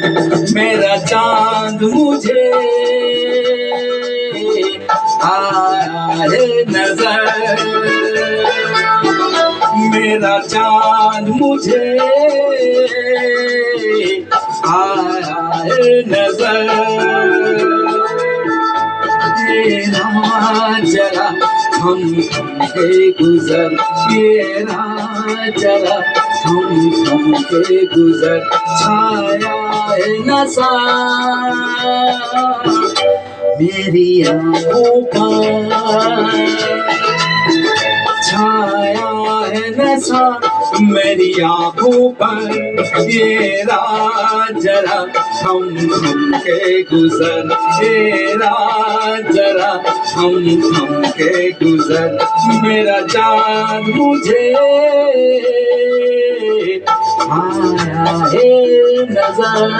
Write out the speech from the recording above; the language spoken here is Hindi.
मेरा चांद मुझे आया है नजर, मेरा चांद मुझे आया है नजर। ये रात जरा हम के गुजर, ये रात जरा हम के गुजर, छाया है नशा मेरी आँखों पर, छाया है नशा मेरी आँखों पर। ये रात जरा हम के गुजर, ये रात जरा हम के गुजर, मेरा चाँद मुझे आया है नजर।